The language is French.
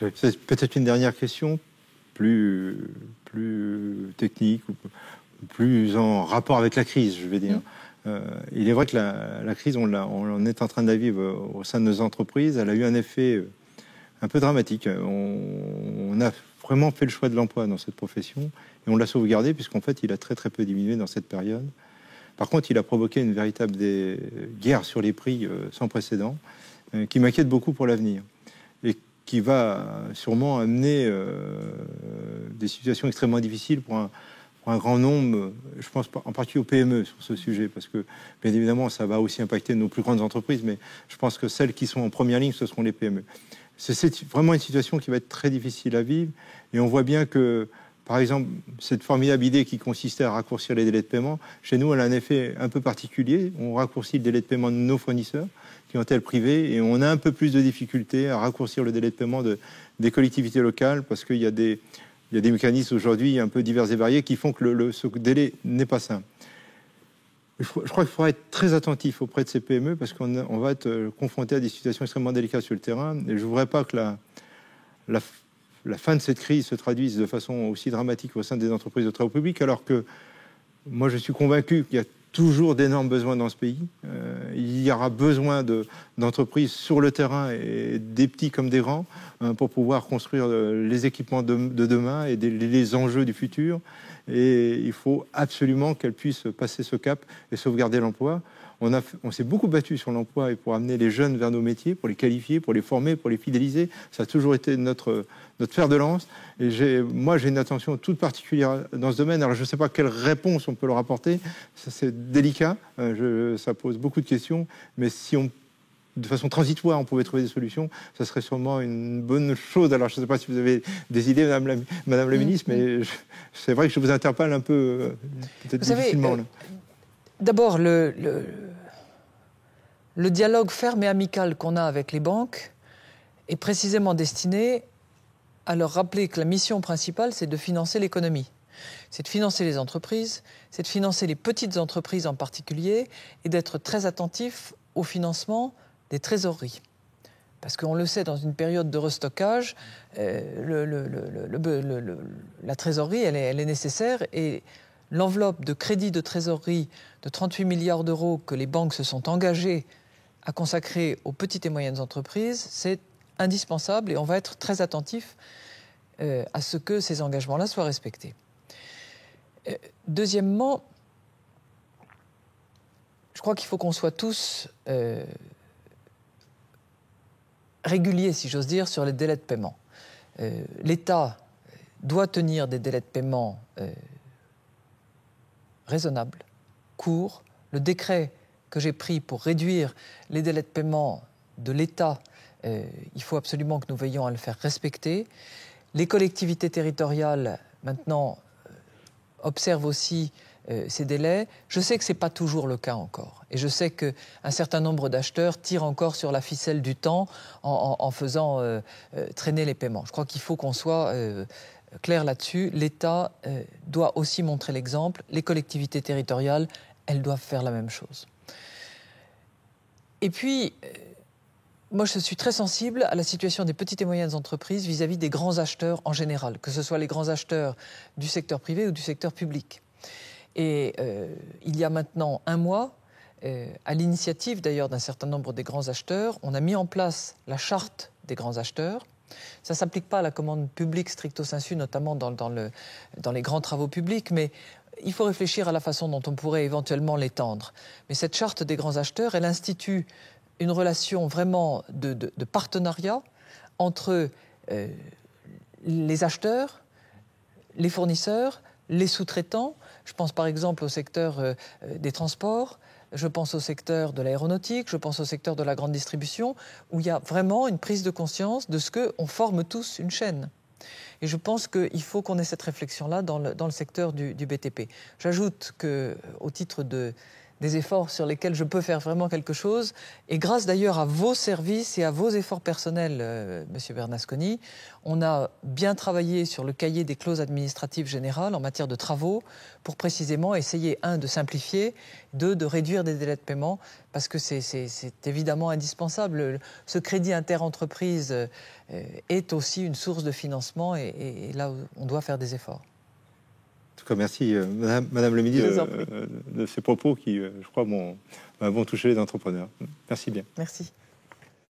J'avais peut-être une dernière question, plus technique, ou plus en rapport avec la crise, je vais dire. Il est vrai que la crise, on est en train de la vivre au sein de nos entreprises. Elle a eu un effet un peu dramatique. On a vraiment fait le choix de l'emploi dans cette profession et on l'a sauvegardé puisqu'en fait, il a très très peu diminué dans cette période. Par contre, il a provoqué une véritable guerre sur les prix sans précédent qui m'inquiète beaucoup pour l'avenir et qui va sûrement amener des situations extrêmement difficiles pour un grand nombre, je pense en particulier aux PME sur ce sujet, parce que bien évidemment ça va aussi impacter nos plus grandes entreprises, mais je pense que celles qui sont en première ligne, ce seront les PME. C'est vraiment une situation qui va être très difficile à vivre, et on voit bien que, par exemple, cette formidable idée qui consistait à raccourcir les délais de paiement, chez nous elle a un effet un peu particulier. On raccourcit le délai de paiement de nos fournisseurs, clientèle privée, et on a un peu plus de difficultés à raccourcir le délai de paiement des collectivités locales, parce qu'il y a des mécanismes aujourd'hui un peu divers et variés qui font que ce délai n'est pas simple. Je crois qu'il faudra être très attentif auprès de ces PME parce qu'on va être confronté à des situations extrêmement délicates sur le terrain. Et je ne voudrais pas que la fin de cette crise se traduise de façon aussi dramatique au sein des entreprises de travaux publics, alors que moi je suis convaincu qu'il y a toujours d'énormes besoins dans ce pays. Il y aura besoin d'entreprises sur le terrain, et des petits comme des grands, pour pouvoir construire les équipements de demain et les enjeux du futur. Et il faut absolument qu'elles puissent passer ce cap et sauvegarder l'emploi. On s'est beaucoup battu sur l'emploi et pour amener les jeunes vers nos métiers, pour les qualifier, pour les former, pour les fidéliser. Ça a toujours été notre fer de lance. Et moi, j'ai une attention toute particulière dans ce domaine. Alors, je ne sais pas quelle réponse on peut leur apporter. Ça, c'est délicat. Ça pose beaucoup de questions. Mais si de façon transitoire, on pouvait trouver des solutions, ça serait sûrement une bonne chose. Alors, je ne sais pas si vous avez des idées, Madame la Ministre, mais c'est vrai que je vous interpelle un peu, peut-être difficilement. D'abord, le dialogue ferme et amical qu'on a avec les banques est précisément destiné à leur rappeler que la mission principale, c'est de financer l'économie. C'est de financer les entreprises, c'est de financer les petites entreprises en particulier, et d'être très attentif au financement des trésoreries. Parce qu'on le sait, dans une période de restockage, la trésorerie, elle est nécessaire, et l'enveloppe de crédit de trésorerie de 38 milliards d'euros que les banques se sont engagées à consacrer aux petites et moyennes entreprises, c'est indispensable, et on va être très attentif à ce que ces engagements-là soient respectés. Deuxièmement, je crois qu'il faut qu'on soit tous réguliers, si j'ose dire, sur les délais de paiement. L'État doit tenir des délais de paiement raisonnables, courts. Le décret que j'ai pris pour réduire les délais de paiement de l'État, il faut absolument que nous veillions à le faire respecter. Les collectivités territoriales, maintenant, observent aussi ces délais. Je sais que ce n'est pas toujours le cas encore. Et je sais qu'un certain nombre d'acheteurs tirent encore sur la ficelle du temps en faisant traîner les paiements. Je crois qu'il faut qu'on soit clair là-dessus. L'État doit aussi montrer l'exemple. Les collectivités territoriales, elles doivent faire la même chose. Et puis, moi, je suis très sensible à la situation des petites et moyennes entreprises vis-à-vis des grands acheteurs en général, que ce soit les grands acheteurs du secteur privé ou du secteur public. Et il y a maintenant un mois, à l'initiative d'ailleurs d'un certain nombre des grands acheteurs, on a mis en place la charte des grands acheteurs. Ça ne s'applique pas à la commande publique stricto sensu, notamment dans les grands travaux publics, mais il faut réfléchir à la façon dont on pourrait éventuellement l'étendre. Mais cette charte des grands acheteurs, elle institue une relation vraiment de partenariat entre les acheteurs, les fournisseurs, les sous-traitants. Je pense par exemple au secteur des transports, je pense au secteur de l'aéronautique, je pense au secteur de la grande distribution, où il y a vraiment une prise de conscience de ce qu'on forme tous une chaîne. Et je pense qu'il faut qu'on ait cette réflexion-là dans le secteur du BTP. J'ajoute qu'au titre des efforts sur lesquels je peux faire vraiment quelque chose. Et grâce d'ailleurs à vos services et à vos efforts personnels, Monsieur Bernasconi, on a bien travaillé sur le cahier des clauses administratives générales en matière de travaux pour précisément essayer, de simplifier, de réduire des délais de paiement, parce que c'est évidemment indispensable. Ce crédit interentreprise est aussi une source de financement et là, on doit faire des efforts. En tout cas, merci, Madame le ministre, Je vous en prie. de ces propos qui, je crois, vont toucher les entrepreneurs. Merci bien. Merci.